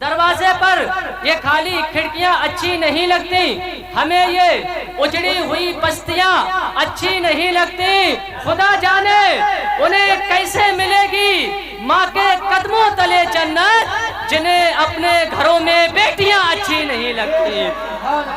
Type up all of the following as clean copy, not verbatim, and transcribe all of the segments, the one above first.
दरवाजे पर ये खाली खिड़कियां अच्छी नहीं लगती, हमें ये उजड़ी हुई बस्तियां अच्छी नहीं लगती। खुदा जाने उन्हें कैसे मिलेगी माँ के कदमों तले जन्नत, जिन्हें अपने घरों में बेटियां अच्छी नहीं लगती,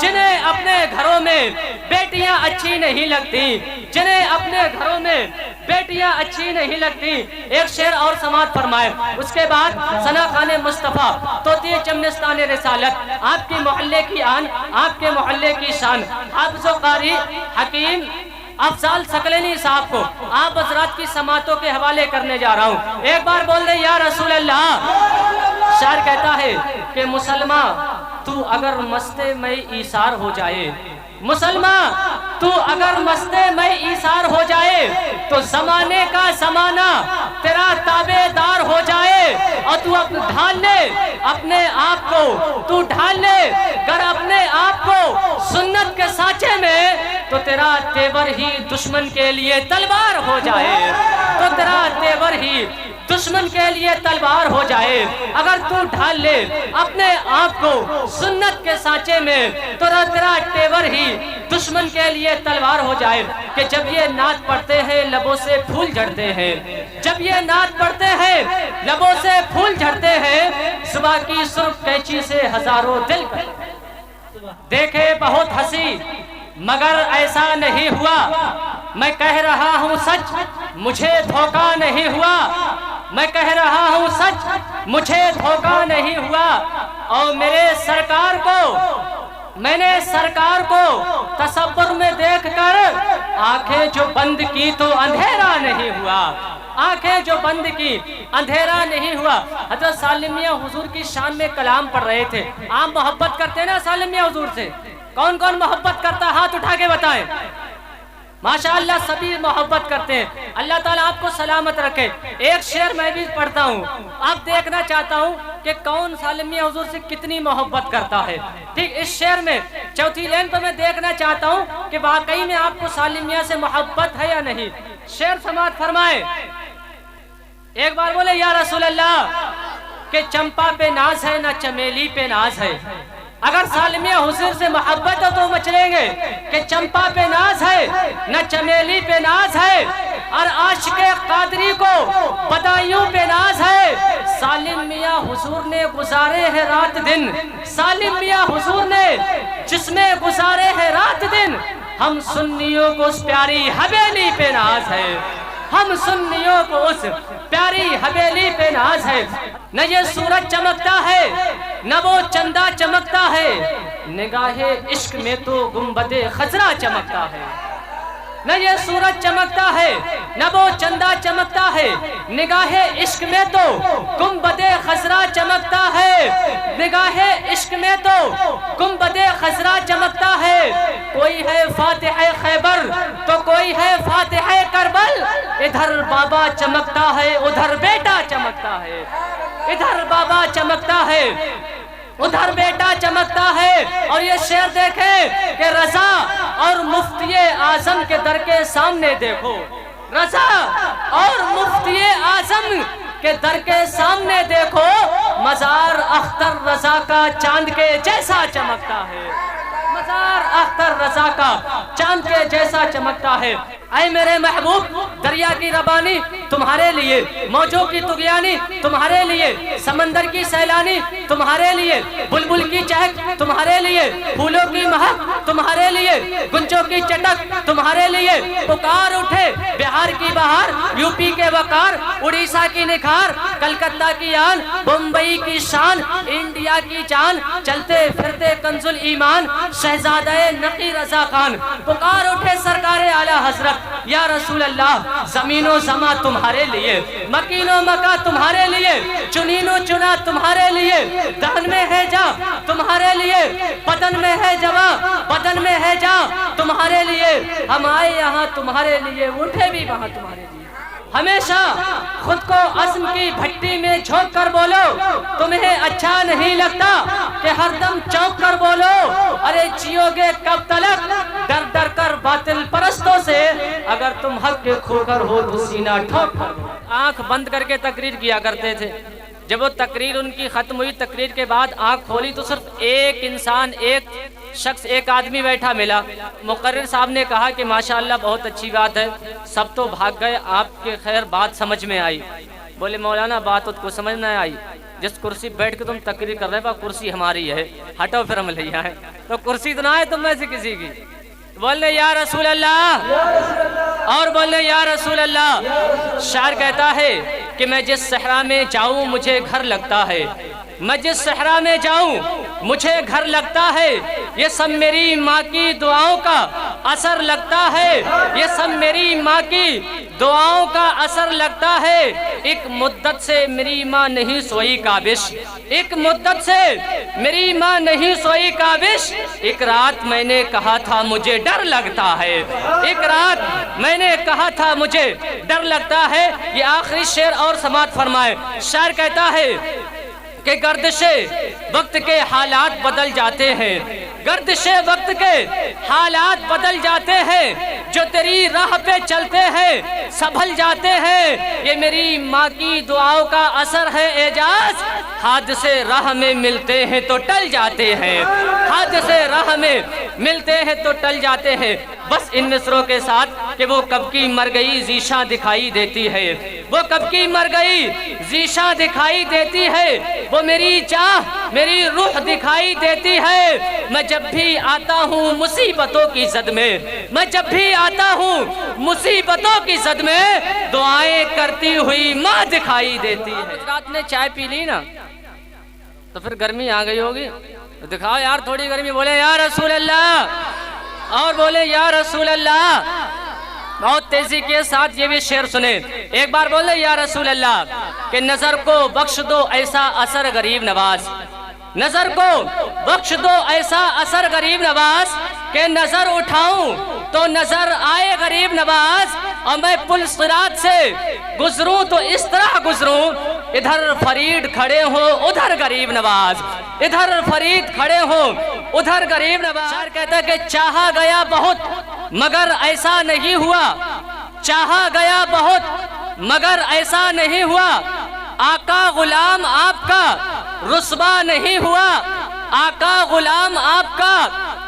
जिन्हें अपने घरों में बेटियां अच्छी नहीं लगती, जिन्हें अपने घरों में बेटियां अच्छी नहीं लगती। एक शेर और समाअत फरमाए। उसके बाद सना खाने मुस्तफ़ा तोती चमनिस्तान रिसालत, आपके मोहल्ले की आन, आपके मोहल्ले की शान, हाफ़िज़ क़ारी हकीम अफजाल सकलैनी साहब को आप हज़रात की समातों के हवाले करने जा रहा हूँ। एक बार बोल दे या रसूल अल्लाह। शायर कहता है कि मुसलमान तू अगर मस्ते में ईसार हो जाए, मुसलमान तू अगर मस्ते में ईसार हो जाए तो जमाने का जमाना तेरा ताबेदार हो जाए, और तू ढाल ले अपने आप को, तू ढाल ले कर अपने आप को सुन्नत के साँचे में, तो तेरा तेवर ही दुश्मन के लिए तलवार हो जाए, तो तेरा तेवर ही दुश्मन के लिए तलवार हो जाए। अगर तू ढाल ले अपने आप को सुन्नत के साँचे में, तो तेरा तेवर ही दुश्मन के लिए तलवार हो जाए। कि जब ये नात पढ़ते हैं लबों से फूल झड़ते हैं, जब ये नात पढ़ते हैं लबों से फूल झड़ते हैं, सुबह की सुर्ख कैंची से हजारों दिल देखे बहुत हंसी मगर ऐसा नहीं हुआ। मैं कह रहा हूँ सच, मुझे धोखा नहीं हुआ, मैं कह रहा हूँ सच, मुझे धोखा नहीं हुआ। और मेरे सरकार को, मैंने सरकार को तसव्वुर में देखकर आंखें जो बंद की तो अंधेरा नहीं हुआ, आंखें जो बंद की अंधेरा नहीं हुआ। हज़रत सालिम मियां हुजूर की शान में कलाम पढ़ रहे थे। आप मोहब्बत करते हैं ना सालिम मियां हुजूर से? कौन कौन मोहब्बत करता, हाथ उठा के बताएं। माशाअल्लाह सभी मोहब्बत करते हैं। अल्लाह ताला आपको सलामत रखे। एक शेर मैं भी पढ़ता हूँ, आप देखना चाहता हूँ कि कौन सालिम मियां हुजूर से कितनी मोहब्बत करता है। ठीक इस शेर में चौथी लाइन पर मैं देखना चाहता हूँ कि वाकई में आपको सालिम मियां से मोहब्बत है या नहीं। शेर समाअत फरमाए। एक बार बोले या रसूल अल्लाह। कि चंपा पे नाज है ना चमेली पे नाज है, अगर सालिम मियां हुजूर से मोहब्बत है तो मचलेंगे। कि चंपा पे नाज है न चमेली पे नाज है, और आशिक़े क़ादरी को बदायूं पे नाज है। सालिम मियां हुजूर ने गुजारे हैं रात दिन, सालिम मियां हुजूर ने जिसमें गुजारे हैं रात दिन, हम सुन्नियों को उस प्यारी हवेली पे नाज है, हम सुन्नियों को उस प्यारी हवेली पे नाज है। न ये सूरज चमकता है न वो चंदा चमकता है, निगाहे इश्क में तो गुंबदे खजरा चमकता है। न ये सूरज चमकता है न वो चंदा चमकता है, निगाहे इश्क में तो गुंबदे खजरा चमकता है, निगाहे इश्क में तो गुंबदे खजरा चमकता है। कोई है फातिह खैबर तो कोई है फातिह करबल, इधर बाबा चमकता है उधर बेटा चमकता है, इधर बाबा चमकता है उधर बेटा चमकता है। और ये शेर देखे कि रजा और मुफ्ती आजम के दर के सामने देखो, रजा और मुफ्ती आजम के दर के सामने देखो, मजार अख्तर रजा का चांद के जैसा चमकता है, मजार अख्तर रजा का चांद के जैसा चमकता है। ऐ मेरे महबूब दरिया की रबानी तुम्हारे लिए, मौजों की तुगयानी तुम्हारे लिए, समंदर की सैलानी तुम्हारे लिए, बुलबुल की चहक तुम्हारे लिए, फूलों की महक तुम्हारे लिए, गुंजों की चटक तुम्हारे लिए। पुकार उठे बिहार की बहार, यूपी के वकार, उड़ीसा की निखार, कलकत्ता की आन, मुंबई की शान, इंडिया की जान, चलते फिरते कंजुल ईमान, शहजादे नकी रजा खान। पुकार उठे सरकार आला हजरत या रसूल अल्लाह। जमीनो जमा तुम्हारे लिए, मकीनो मका तुम्हारे लिए, चुनीनो चुना तुम्हारे लिए, दहन में है जा तुम्हारे लिए, बदन में है जवा बदन में है जा तुम्हारे लिए। हम आए यहाँ तुम्हारे लिए, उठे भी वहाँ तुम्हारे लिए। हमेशा खुद को अज़्म की भट्टी में झोंक कर बोलो, तुम्हें अच्छा नहीं लगता कि हरदम चौंक कर बोलो। अरे जियोगे कब तलक डर डर कर बातिल परस्तों से, अगर तुम हक के खोकर हो तो सीना ठोक कर। आंख बंद करके तकरीर किया करते थे। جب وہ تقریر ان کی ختم ہوئی، تقریر کے بعد آنکھ کھولی تو صرف ایک انسان، ایک شخص، ایک آدمی بیٹھا ملا۔ مقرر صاحب نے کہا کہ ماشاءاللہ بہت اچھی بات ہے، سب تو بھاگ گئے، آپ کے خیر بات سمجھ میں آئی۔ بولے مولانا بات کو سمجھ نہ آئی، جس کرسی بیٹھ کے تم تقریر کر رہے ہو کرسی ہماری ہے، ہٹو پھر ہم لے آئے، تو کرسی تو نہ ہے تم میں سے کسی کی۔ بولے یا رسول اللہ، اور بولے یا رسول اللہ۔ شاعر کہتا ہے کہ میں جس صحرا میں جاؤں مجھے گھر لگتا ہے، میں جس صحرا میں جاؤں مجھے گھر لگتا ہے، یہ سب میری ماں کی دعاؤں کا اثر لگتا ہے، یہ سب میری ماں کی دعاؤں کا اثر لگتا ہے۔ ایک مدت سے میری ماں نہیں سوئی کابش، ایک مدت سے میری ماں نہیں سوئی کابش، ایک رات میں نے کہا تھا مجھے ڈر لگتا ہے، ایک رات میں نے کہا تھا مجھے ڈر لگتا ہے۔ یہ آخری شعر اور سماعت فرمائے۔ شاعر کہتا ہے کہ گردش وقت کے حالات بدل جاتے ہیں، گردش وقت کے حالات بدل جاتے ہیں، جو تیری راہ پہ چلتے ہیں سنبھل جاتے ہیں، یہ میری ماں کی دعاؤں کا اثر ہے اعجاز، حادثے راہ میں ملتے ہیں تو ٹل جاتے ہیں، حادثے راہ میں ملتے ہیں تو ٹل جاتے ہیں۔ بس ان مصروں کے ساتھ کہ وہ کب کی مر گئی ذیشاں دکھائی دیتی ہے، وہ کب کی مر گئی ذیشاں دکھائی دیتی ہے، وہ میری چاہ میری روح دکھائی دیتی ہے۔ میں جب بھی آتا ہوں مصیبتوں کی زد میں، میں جب بھی آتا ہوں مصیبتوں کی زد میں، دعائیں کرتی ہوئی ماں دکھائی دیتی ہے۔ رات نے چائے پی لی نا تو پھر گرمی آ گئی ہوگی، دکھاؤ یار تھوڑی گرمی، بولے یا رسول اللہ، اور بولے یا رسول اللہ۔ بہت تیزی کے ساتھ یہ بھی شعر سنیں، ایک بار بولے یا رسول اللہ کہ نظر کو بخش دو ایسا اثر غریب نواز، نظر کو بخش دو ایسا اثر غریب نواز، کہ نظر اٹھاؤں تو نظر آئے غریب نواز، اور میں پل صراط سے گزروں تو اس طرح گزروں، ادھر فرید کھڑے ہو ادھر غریب نواز، ادھر فرید کھڑے ہو ادھر غریب نواز۔ شاعر کہتا ہے کہ چاہا گیا بہت مگر ایسا نہیں ہوا، چاہا گیا بہت مگر ایسا نہیں ہوا، آقا غلام آپ کا رسوا نہیں ہوا، آقا غلام آپ کا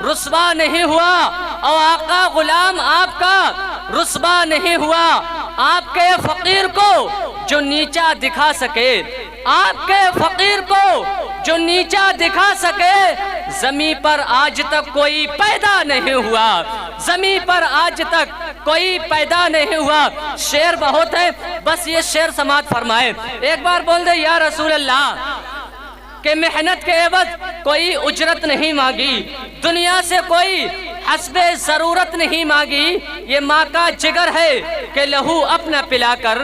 رسوا نہیں ہوا، اور آقا غلام آپ کا رسوا نہیں ہوا۔ آپ کے فقیر کو جو نیچا دکھا سکے، آپ کے فقیر کو جو نیچا دکھا سکے، زمین پر آج تک کوئی پیدا نہیں ہوا، زمین پر آج تک کوئی پیدا نہیں ہوا۔ شعر بہت ہے، بس یہ شعر سماعت فرمائے۔ ایک بار بول دے یا رسول اللہ کہ محنت کے عوض کوئی اجرت نہیں مانگی، دنیا سے کوئی حسب ضرورت نہیں مانگی، یہ ماں کا جگر ہے کہ لہو اپنا پلا کر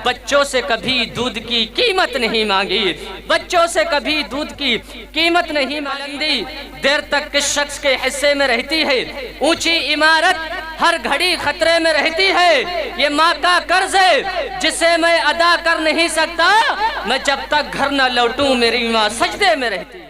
بچوں سے کبھی دودھ کی قیمت نہیں مانگی، بچوں سے کبھی دودھ کی قیمت نہیں مانگی۔ دیر تک کس شخص کے حصے میں رہتی ہے اونچی عمارت، ہر گھڑی خطرے میں رہتی ہے، یہ ماں کا قرض ہے جسے میں ادا کر نہیں سکتا، میں جب تک گھر نہ لوٹوں میری ماں سجدے میں رہتی ہے۔